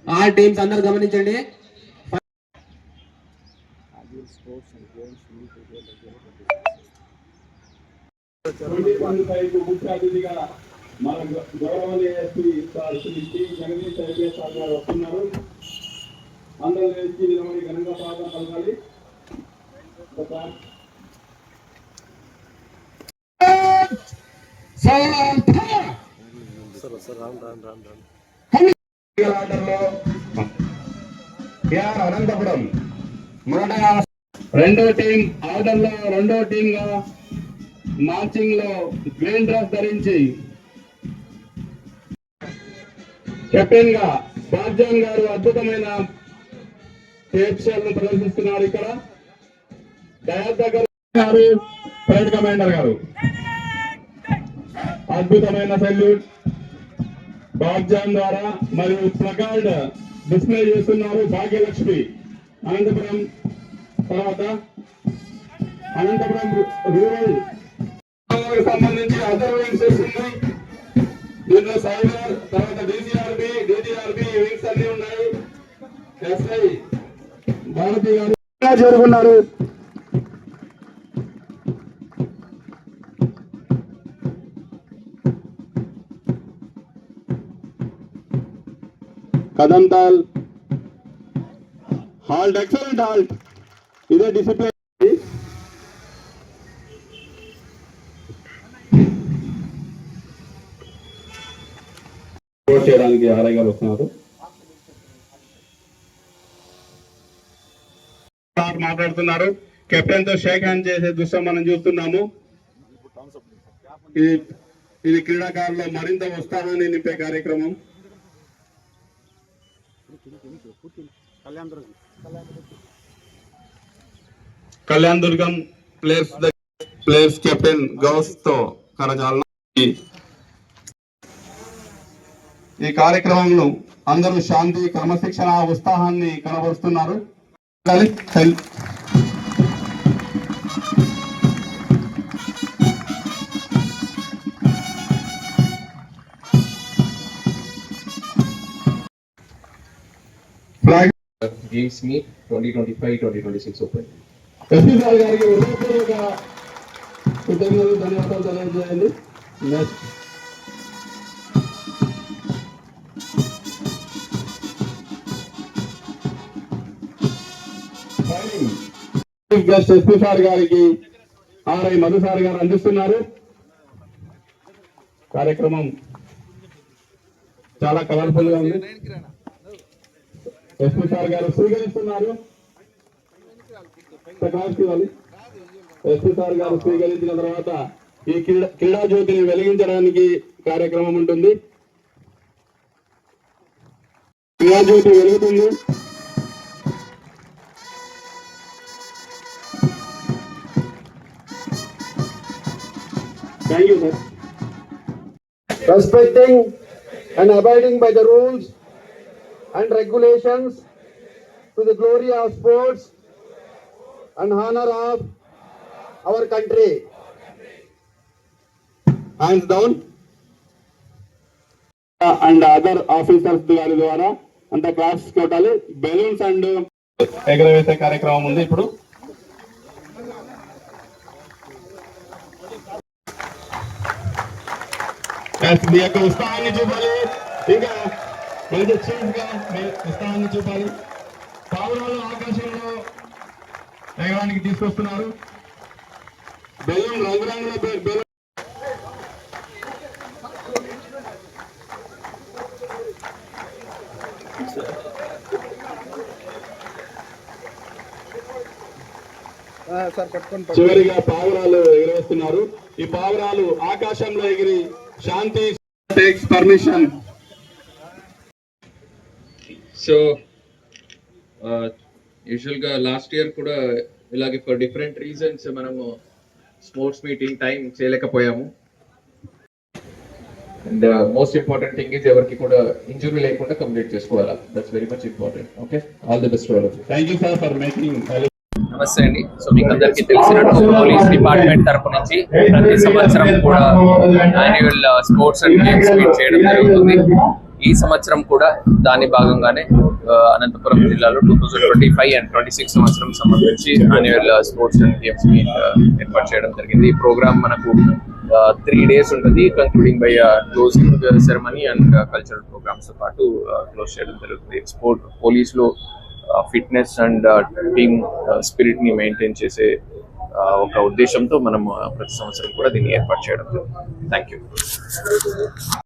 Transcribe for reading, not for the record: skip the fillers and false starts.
All teams అందరూ గమనించండి. ముఖ్య అతిథిగా మన గౌరవనీయ SP Shri T Jagadish IPS sir గారు వస్తున్నారు. అందరూ లేచి నిలబడి ఘనంగా స్వాగతం పలకాలి. అనంతపురం రెండో టీం ఆర్డర్ లో రెండో టీం గా మార్చింగ్ లో గ్రీన్ డ్రెస్ ధరించి కెప్టెన్ గా బాద్జాన్ గారు అద్భుతమైన ను ప్రదర్శిస్తున్నారు. ఇక్కడ గారు ప్రైవేట్ కమాండర్ గారు అద్భుతమైన సెల్యూట్ బాద్జాన్ ద్వారా మరియు ప్లకార్డ్ డిస్ప్లే చేస్తున్నారు. భాగ్యలక్ష్మి అనంతపురం, తర్వాత అనంతపురం రూరల్ సంబంధించి అదర్ వింగ్స్ వస్తుంది. దీంట్లో సైబర్, తర్వాత డిజిఆర్బి వింగ్స్ అన్ని ఉన్నాయి. ఎస్ఐ భారతి గారు చేరుకున్నారు. కదంతాల్ హాల్ట్, ఎక్సలెంట్ హాల్ట్. ఇదే డిసిప్లిన్. చేయడానికి ఆర్ఐ గారు వస్తున్నారు. మాట్లాడుతున్నారు. కెప్టెన్ తో షేక్ హ్యాండ్ చేసే దృశ్యం మనం చూస్తున్నాము. ఇది క్రీడాకారుల్లో మరింత ఉత్సాహాన్ని నింపే కార్యక్రమం. కళ్యాణ్ దుర్గం ప్లేయర్స్ కెప్టెన్ గౌస్ తో కరజాల. ఈ కార్యక్రమంలో అందరూ శాంతి, క్రమశిక్షణ, ఉత్సాహాన్ని కనబరుస్తున్నారు. Games Meet 2025-2026 Open. SP sir గారికి హృదయపూర్వక కృతజ్ఞతలు, ధన్యవాదాలు తెలియజేయండి. చీఫ్ గెస్ట్ ఎస్పీ సార్ గారికి ఆర్ఐ మధు సార్ గారు అందిస్తున్నారు. కార్యక్రమం చాలా కలర్ఫుల్ గా ఉంది. ఎస్పీ సార్ గారు స్వీకరిస్తున్నారు. ఎస్పీ సార్ గారు స్వీకరించిన తర్వాత ఈ క్రీడా జ్యోతిని వెలిగించడానికి కార్యక్రమం ఉంటుంది. క్రీడా జ్యోతి వెలుగుతుంది. Thank you, sir. Respecting and abiding by the rules and regulations to the glory of sports and honor of our country. Hands down. And other officers గారి ద్వారా అంత క్లాస్ కొట్టాలి. బెలూన్స్ అండ్ ఎగరవేసే కార్యక్రమం ఉంది ఇప్పుడు. మీ యొక్క ఉత్సాహాన్ని చూపాలి. ఇంకా మంచి చీఫ్ గా మీ ఉత్సాహాన్ని చూపాలి. పావురాలు ఆకాశంలో ఎగరానికి తీసుకొస్తున్నారు. బెలూన్ రంగురంగుల బెలూన్. చివరిగా పావురాలు ఎగరవేస్తున్నారు. ఈ పావురాలు ఆకాశంలో ఎగిరి శాంతి టేక్స్ పర్మిషన్. సో యూజువల్ గా లాస్ట్ ఇయర్ కూడా ఇలాగే ఫర్ డిఫరెంట్ రీజన్స్ మనము స్పోర్ట్స్ మీటింగ్ టైం చేయలేకపోయాము. And most important thing is ఎవరికి కూడా ఇంజురీ లేకుండా కంప్లీట్ చేసుకోవాలా. That's very much important. Okay, all the best. Thank you sir for making. నమస్తే అండి. సో మీకు అందరికీ తెలిసినట్టు పోలీస్ డిపార్ట్మెంట్ తరపు నుంచి ప్రతి సంవత్సరం కూడా annual sports and games meet చేయడం జరుగుతుంది. ఈ సంవత్సరం కూడా దాని భాగంగానే అనంతపురం జిల్లాలో 2025 అండ్ 26 సంవత్సరం సంబంధించి annual sports and games meet ఏర్పాటు చేయడం జరిగింది. ఈ ప్రోగ్రామ్ మనకు 3 days ఉంటుంది, concluding by closing ceremony and cultural programs తో పాటు క్లోజ్ చేయడం జరుగుతుంది. స్పోర్ట్ పోలీసులో ఫిట్నెస్ అండ్ టీమ్ స్పిరిట్ ని మెయింటైన్ చేసే ఒక ఉద్దేశంతో మనం ప్రతి సంవత్సరం కూడా దీన్ని ఏర్పాటు చేయడం జరుగుతుంది. Thank you.